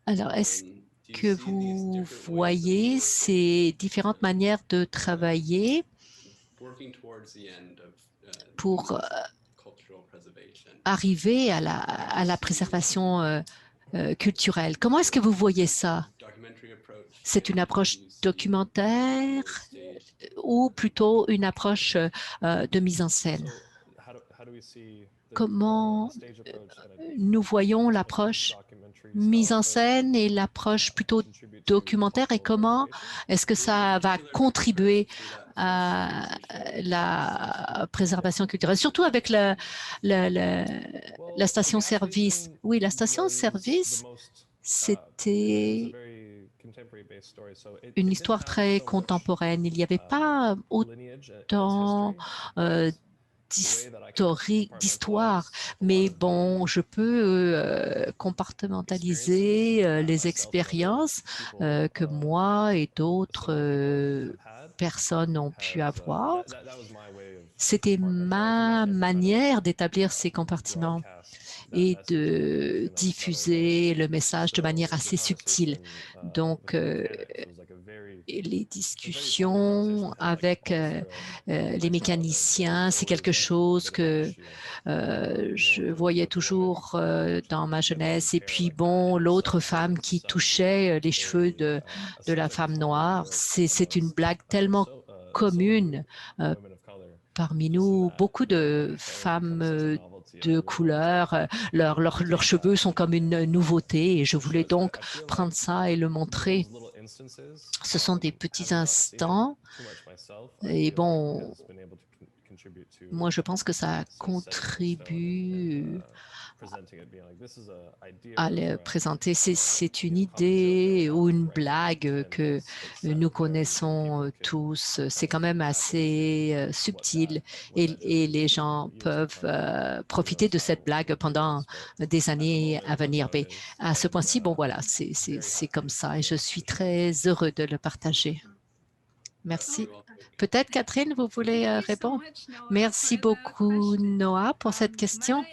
alors, est-ce que vous voyez ces différentes manières de travailler pour arriver à la préservation culturelle? Comment est-ce que vous voyez ça? C'est une approche documentaire ou plutôt une approche de mise en scène? Comment nous voyons l'approche mise en scène et l'approche plutôt documentaire, et comment est-ce que ça va contribuer à la préservation culturelle, surtout avec la station-service. Oui, la station-service, c'était une histoire très contemporaine. Il n'y avait pas autant d'histoire, mais bon, je peux compartimentaliser les expériences que moi et d'autres personnes ont pu avoir. C'était ma manière d'établir ces compartiments et de diffuser le message de manière assez subtile. Donc, les discussions avec les mécaniciens, c'est quelque chose que je voyais toujours dans ma jeunesse. Et puis, bon, l'autre femme qui touchait les cheveux de la femme noire, c'est une blague tellement commune parmi nous. Beaucoup de femmes de couleur, leurs cheveux sont comme une nouveauté et je voulais donc prendre ça et le montrer. Ce sont des petits instants et bon, moi je pense que ça contribue à le présenter. C'est une idée ou une blague que nous connaissons tous. C'est quand même assez subtil et les gens peuvent profiter de cette blague pendant des années à venir. Mais à ce point-ci, bon voilà, c'est comme ça et je suis très heureux de le partager. Merci. Peut-être, Catherine, vous voulez répondre? Merci beaucoup, Noah, pour cette question.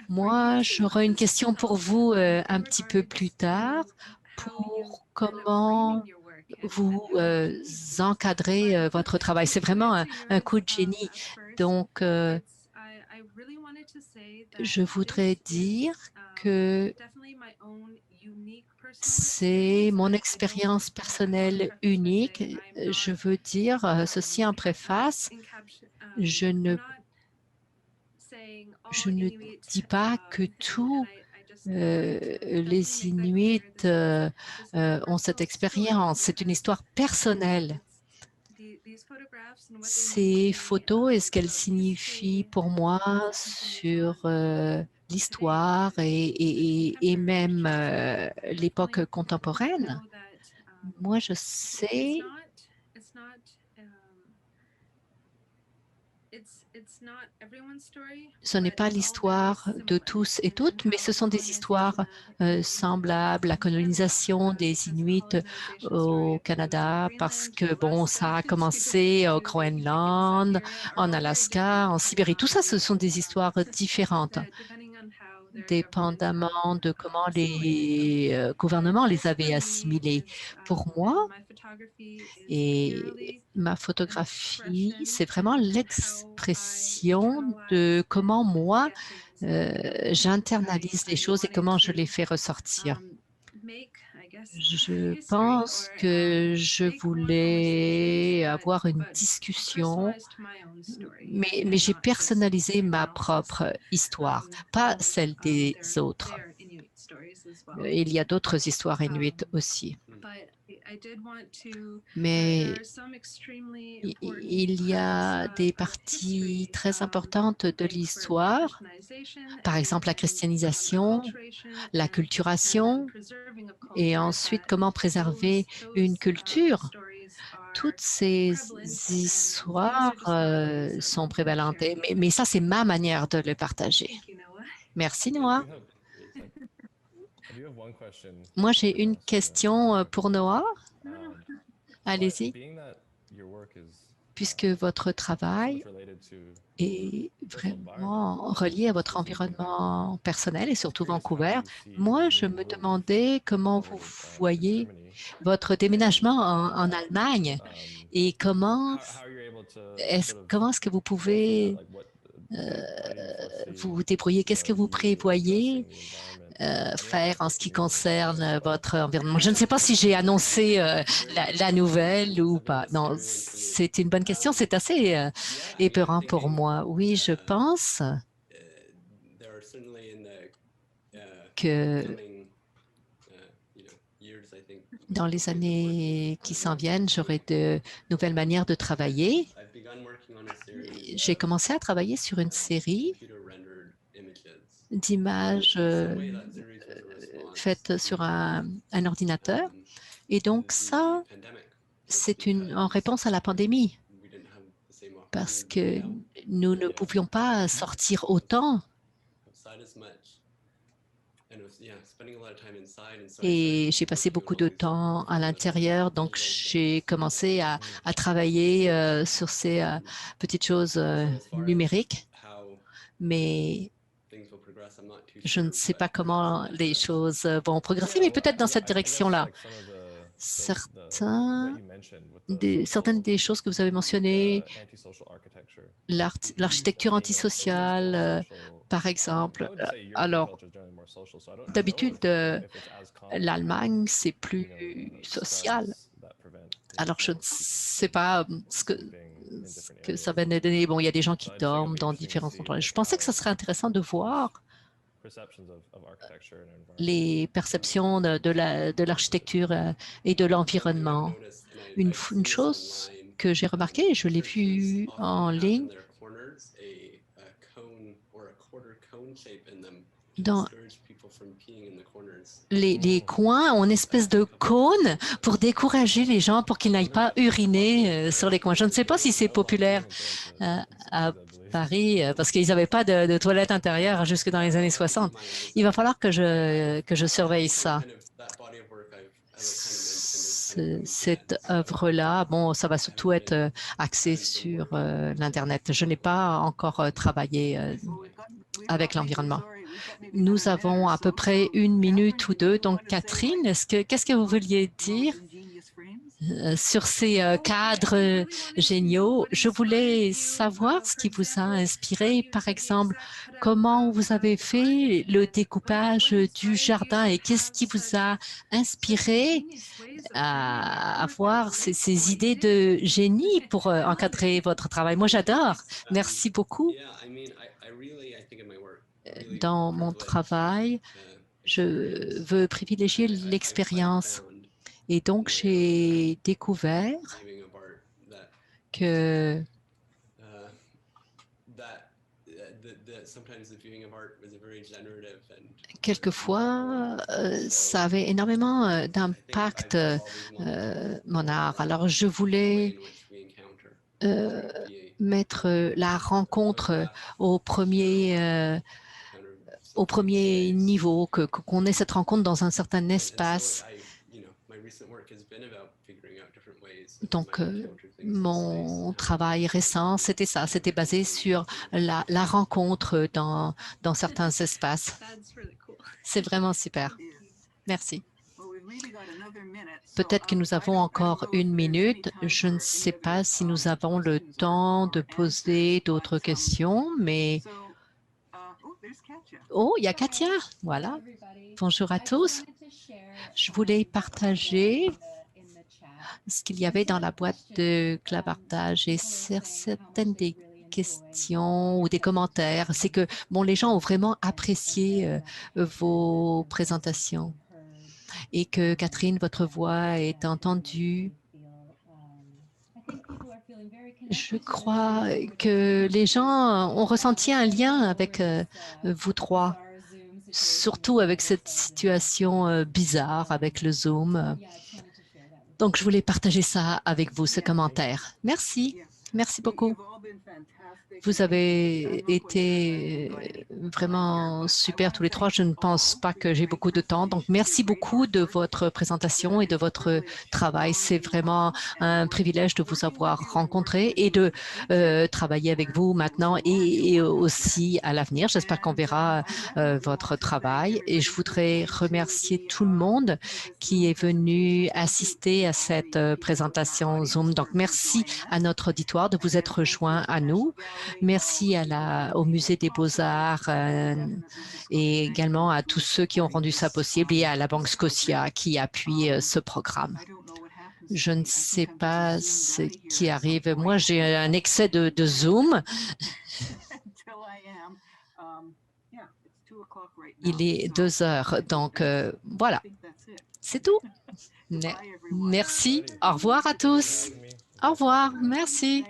Moi, j'aurai une question pour vous un petit peu plus tard pour comment vous encadrez votre travail. C'est vraiment un coup de génie. Donc, je voudrais dire que c'est mon expérience personnelle unique. Je veux dire ceci en préface. Je ne dis pas que tous les Inuits ont cette expérience. C'est une histoire personnelle. Ces photos et ce qu'elles signifient pour moi sur l'histoire et même l'époque contemporaine, moi je sais ce n'est pas l'histoire de tous et toutes, mais ce sont des histoires semblables. La colonisation des Inuits au Canada, parce que, bon, ça a commencé au Groenland, en Alaska, en Sibérie. Tout ça, ce sont des histoires différentes, dépendamment de comment les gouvernements les avaient assimilées. Pour moi, et ma photographie, c'est vraiment l'expression de comment moi, j'internalise les choses et comment je les fais ressortir. Je pense que je voulais avoir une discussion, mais j'ai personnalisé ma propre histoire, pas celle des autres. Il y a d'autres histoires inuites aussi. Mais il y a des parties très importantes de l'histoire, par exemple la christianisation, la culturation, et ensuite comment préserver une culture. Toutes ces histoires sont prévalentes, mais ça, c'est ma manière de le partager. Merci, Noah. Moi, j'ai une question pour Noah. Allez-y. Puisque votre travail est vraiment relié à votre environnement personnel et surtout Vancouver, moi, je me demandais comment vous voyez votre déménagement en Allemagne et comment est-ce que vous pouvez vous débrouiller? Qu'est-ce que vous prévoyez faire en ce qui concerne votre environnement? Je ne sais pas si j'ai annoncé la nouvelle ou pas. Non, c'est une bonne question. C'est assez épeurant pour moi. Oui, je pense que dans les années qui s'en viennent, j'aurai de nouvelles manières de travailler. J'ai commencé à travailler sur une série d'images faites sur un ordinateur. Et donc ça, c'est en réponse à la pandémie, parce que nous ne pouvions pas sortir autant Et j'ai passé beaucoup de temps à l'intérieur, donc j'ai commencé à travailler sur ces petites choses numériques, mais je ne sais pas comment les choses vont progresser, mais peut-être dans cette direction-là. Certaines des choses que vous avez mentionnées, l'architecture antisociale, par exemple. Alors, d'habitude, l'Allemagne, c'est plus social. Alors, je ne sais pas ce que ça va nous donner. Bon, il y a des gens qui dorment dans différents endroits. Je pensais que ça serait intéressant de voir les perceptions de l'architecture et de l'environnement. Une chose que j'ai remarquée, je l'ai vue en ligne, dans les coins ont une espèce de cône pour décourager les gens pour qu'ils n'aillent pas uriner sur les coins. Je ne sais pas si c'est populaire à Paris parce qu'ils n'avaient pas de toilettes intérieures jusque dans les années 60. Il va falloir que je surveille ça. Cette œuvre-là, bon, ça va surtout être axé sur l'Internet. Je n'ai pas encore travaillé avec l'environnement. Nous avons à peu près 1 minute ou 2. Donc, Catherine, qu'est-ce que vous vouliez dire sur ces cadres géniaux? Je voulais savoir ce qui vous a inspiré, par exemple, comment vous avez fait le découpage du jardin et qu'est-ce qui vous a inspiré à avoir ces idées de génie pour encadrer votre travail. Moi, j'adore. Merci beaucoup. Dans mon travail, je veux privilégier l'expérience. Et donc, j'ai découvert que quelquefois, ça avait énormément d'impact, mon art. Alors, je voulais mettre la rencontre au premier niveau, qu'on ait cette rencontre dans un certain espace. Donc, mon travail récent, c'était ça, c'était basé sur la rencontre dans certains espaces. C'est vraiment super. Merci. Peut-être que nous avons encore 1 minute. Je ne sais pas si nous avons le temps de poser d'autres questions, mais... Oh, il y a Katia. Voilà. Bonjour à tous. Je voulais partager ce qu'il y avait dans la boîte de clavardage et certaines des questions ou des commentaires. C'est que bon, les gens ont vraiment apprécié vos présentations et que Catherine, votre voix est entendue. Je crois que les gens ont ressenti un lien avec vous trois, surtout avec cette situation bizarre avec le Zoom. Donc, je voulais partager ça avec vous, ce commentaire. Merci. Merci beaucoup. Vous avez été vraiment super tous les trois. Je ne pense pas que j'ai beaucoup de temps. Donc, merci beaucoup de votre présentation et de votre travail. C'est vraiment un privilège de vous avoir rencontré et de travailler avec vous maintenant et aussi à l'avenir. J'espère qu'on verra votre travail. Et je voudrais remercier tout le monde qui est venu assister à cette présentation Zoom. Donc, merci à notre auditoire de vous être rejoint à nous. Merci au Musée des Beaux-Arts et également à tous ceux qui ont rendu ça possible et à la Banque Scotia qui appuie ce programme. Je ne sais pas ce qui arrive. Moi, j'ai un excès de Zoom. Il est 2 heures, donc voilà, c'est tout. Merci. Au revoir à tous. Au revoir. Merci.